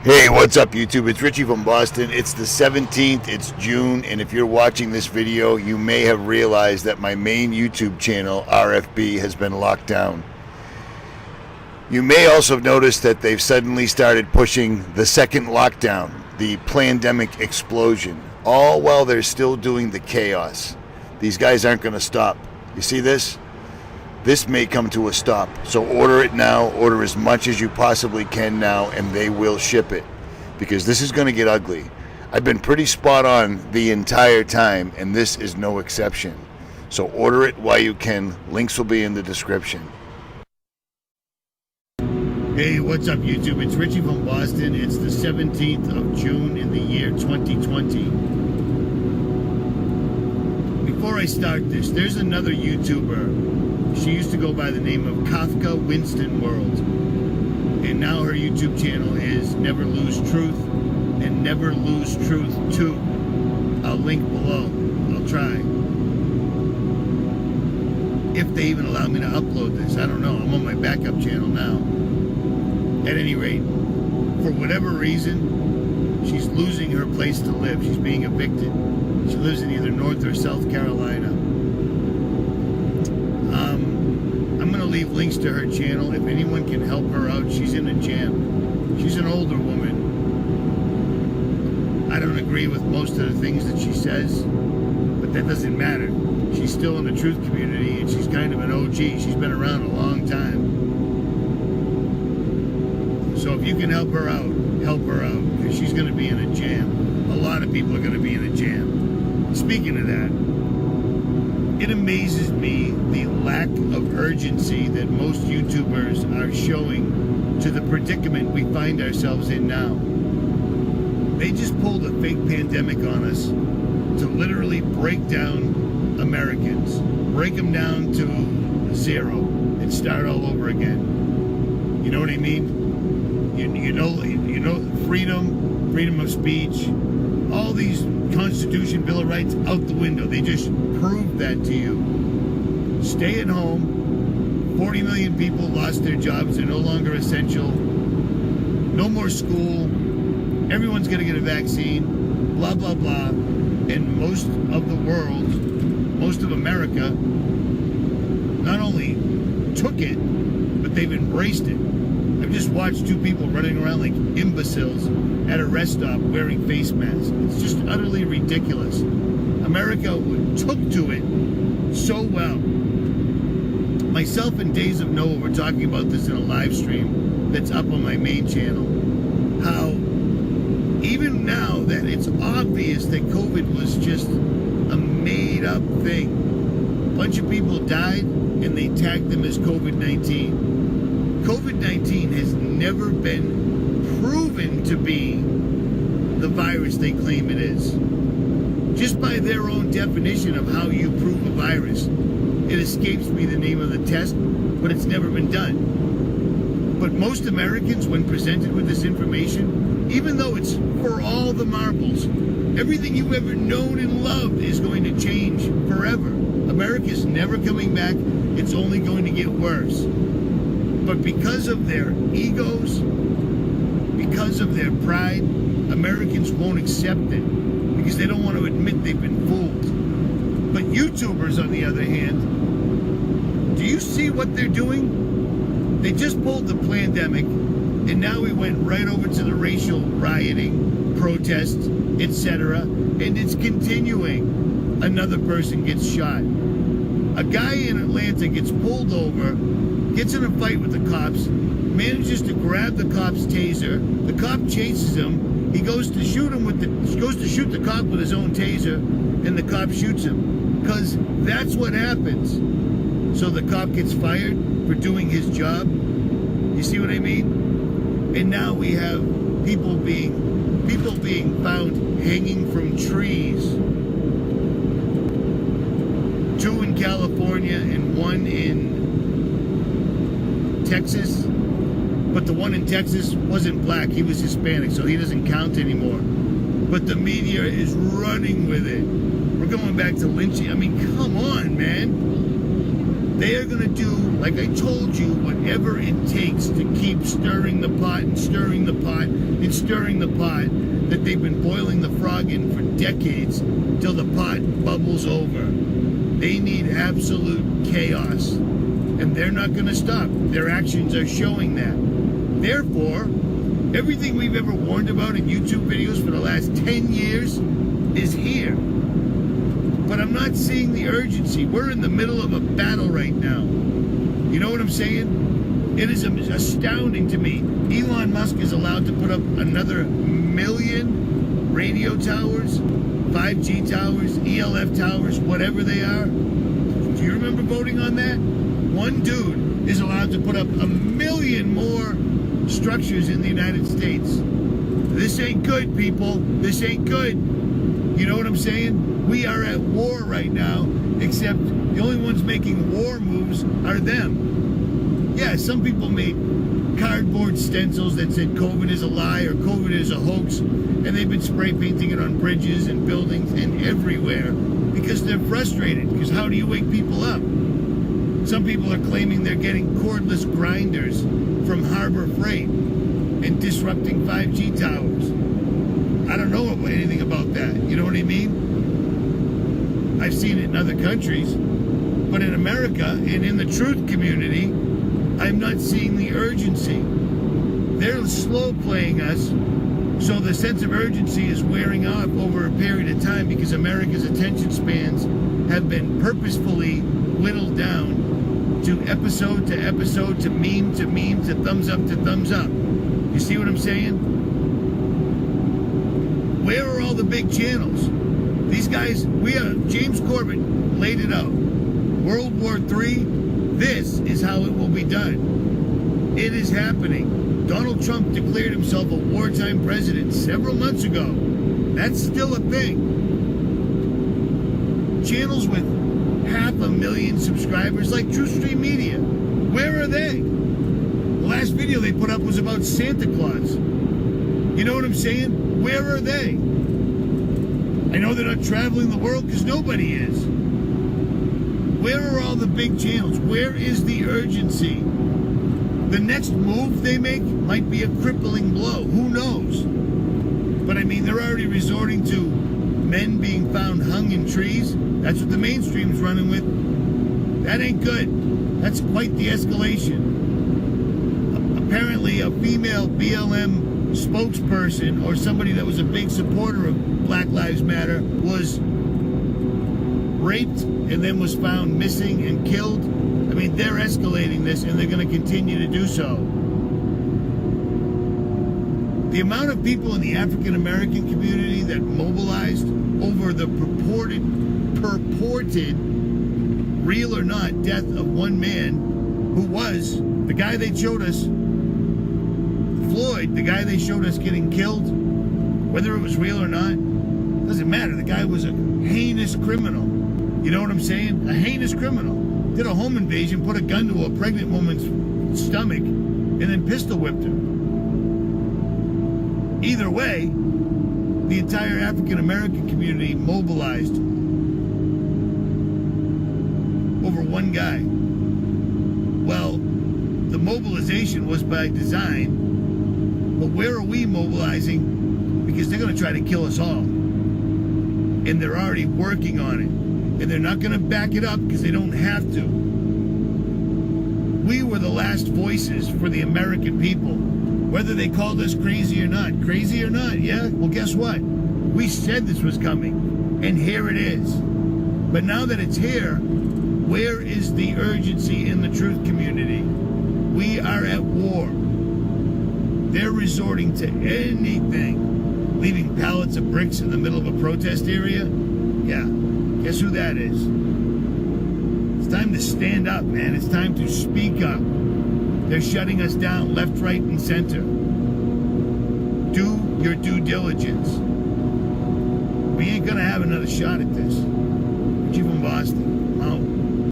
Hey, what's up YouTube? It's Richie from Boston. It's the 17th, it's June, and if you're watching this video, you may have realized that my main YouTube channel, RFB, has been locked down. You may also have noticed that they've suddenly started pushing the second lockdown, the pandemic explosion, all while they're still doing the chaos. These guys aren't going to stop. You see this? This may come to a stop, so order it now, order as much as you possibly can now, and they will ship it, because this is going to get ugly. I've been pretty spot on the entire time, and this is no exception. So order it while you can. Links will be in the description. Hey, what's up YouTube? It's Richie from Boston. It's the 17th of June in the year 2020. Before I start this, there's another YouTuber. She used to go by the name of Kafka Winston World, and now her YouTube channel is Never Lose Truth and Never Lose Truth 2. I'll link below. I'll try. If they even allow me to upload this, I don't know. I'm on my backup channel now. At any rate, for whatever reason, she's losing her place to live. She's being evicted. She lives in either North or South Carolina. I'm going to leave links to her channel. If anyone can help her out, she's in a jam. She's an older woman. I don't agree with most of the things that she says, but that doesn't matter. She's still in the truth community, and she's kind of an OG. She's been around a long time. So if you can help her out, because she's going to be in a jam. A lot of people are going to be in a jam. Speaking of that, it amazes me the lack of urgency that most YouTubers are showing to the predicament we find ourselves in now. They just pulled a fake pandemic on us to literally break down Americans, break them down to zero, and start all over again. You know what I mean? You know, freedom of speech, all these Constitution, Bill of Rights out the window. They just proved that to you. Stay at home. 40 million people lost their jobs. They're no longer essential. No more school. Everyone's going to get a vaccine. Blah, blah, blah. And most of the world, most of America, not only took it, but they've embraced it. I've just watched two people running around like imbeciles at a rest stop wearing face masks. It's just utterly ridiculous. America took to it so well. Myself and Days of Noah were talking about this in a live stream that's up on my main channel. How even now that it's obvious that COVID was just a made-up thing, a bunch of people died and they tagged them as COVID-19. COVID-19 has never been proven to be the virus they claim it is. Just by their own definition of how you prove a virus, it escapes me the name of the test, but it's never been done. But most Americans, when presented with this information, even though it's for all the marbles, everything you've ever known and loved is going to change forever. America's never coming back. It's only going to get worse. But because of their egos, because of their pride, Americans won't accept it because they don't want to admit they've been fooled. But YouTubers, on the other hand, do you see what they're doing? They just pulled the pandemic, and now we went right over to the racial rioting, protests, etc., and it's continuing. Another person gets shot. A guy in Atlanta gets pulled over, gets in a fight with the cops, manages to grab the cop's taser. The cop chases him. He goes to shoot the cop with his own taser, and the cop shoots him. Because that's what happens. So the cop gets fired for doing his job. You see what I mean? And now we have people being found hanging from trees. 2 in California and 1 in Texas, but the one in Texas wasn't black, he was Hispanic, so he doesn't count anymore. But the media is running with it. We're going back to lynching. I mean, come on, man. They are going to do, like I told you, whatever it takes to keep stirring the pot and stirring the pot and stirring the pot that they've been boiling the frog in for decades till the pot bubbles over. They need absolute chaos, and they're not going to stop. Their actions are showing that. Therefore, everything we've ever warned about in YouTube videos for the last 10 years is here. But I'm not seeing the urgency. We're in the middle of a battle right now. You know what I'm saying? It is astounding to me. Elon Musk is allowed to put up another 1 million radio towers, 5G towers, ELF towers, whatever they are. Do you remember voting on that? One dude is allowed to put up 1 million more structures in the United States. This ain't good, people. This ain't good. You know what I'm saying? We are at war right now, except the only ones making war moves are them. Yeah, some people made cardboard stencils that said COVID is a lie or COVID is a hoax, and they've been spray painting it on bridges and buildings and everywhere because they're frustrated, because how do you wake people up? Some people are claiming they're getting cordless grinders from Harbor Freight and disrupting 5G towers. I don't know anything about that. You know what I mean? I've seen it in other countries, but in America and in the truth community, I'm not seeing the urgency. They're slow playing us, so the sense of urgency is wearing off over a period of time because America's attention spans have been purposefully whittled down to episode to episode, to meme to meme, to thumbs up to thumbs up. You see what I'm saying? Where are all the big channels? These guys, James Corbett laid it out. World War III, this is how it will be done. It is happening. Donald Trump declared himself a wartime president several months ago. That's still a thing. Channels with 500,000 subscribers like TrueStream Media, where are they? The last video they put up was about Santa Claus. You know what I'm saying? Where are they? I know they're not traveling the world because nobody is. Where are all the big channels? Where is the urgency? The next move they make might be a crippling blow. Who knows? But I mean, they're already resorting to men being found hung in trees. That's what the mainstream's running with. That ain't good. That's quite the escalation. Apparently, a female BLM spokesperson or somebody that was a big supporter of Black Lives Matter was raped and then was found missing and killed. I mean, they're escalating this and they're going to continue to do so. The amount of people in the African American community that mobilized over the purported, real or not, death of one man who was the guy they showed us, Floyd, the guy they showed us getting killed, whether it was real or not, doesn't matter. The guy was a heinous criminal. You know what I'm saying? A heinous criminal. Did a home invasion, put a gun to a pregnant woman's stomach, and then pistol whipped her. Either way, the entire African American community mobilized over one guy. Well, the mobilization was by design. But where are we mobilizing? Because they're going to try to kill us all. And they're already working on it. And they're not going to back it up because they don't have to. We were the last voices for the American people. Whether they called us crazy or not. Crazy or not, yeah? Well, guess what? We said this was coming. And here it is. But now that it's here, where is the urgency in the truth community? We are at war. They're resorting to anything. Leaving pallets of bricks in the middle of a protest area? Yeah. Guess who that is? It's time to stand up, man. It's time to speak up. They're shutting us down left, right, and center. Do your due diligence. We ain't gonna have another shot at this. Chief from Boston. I'm out.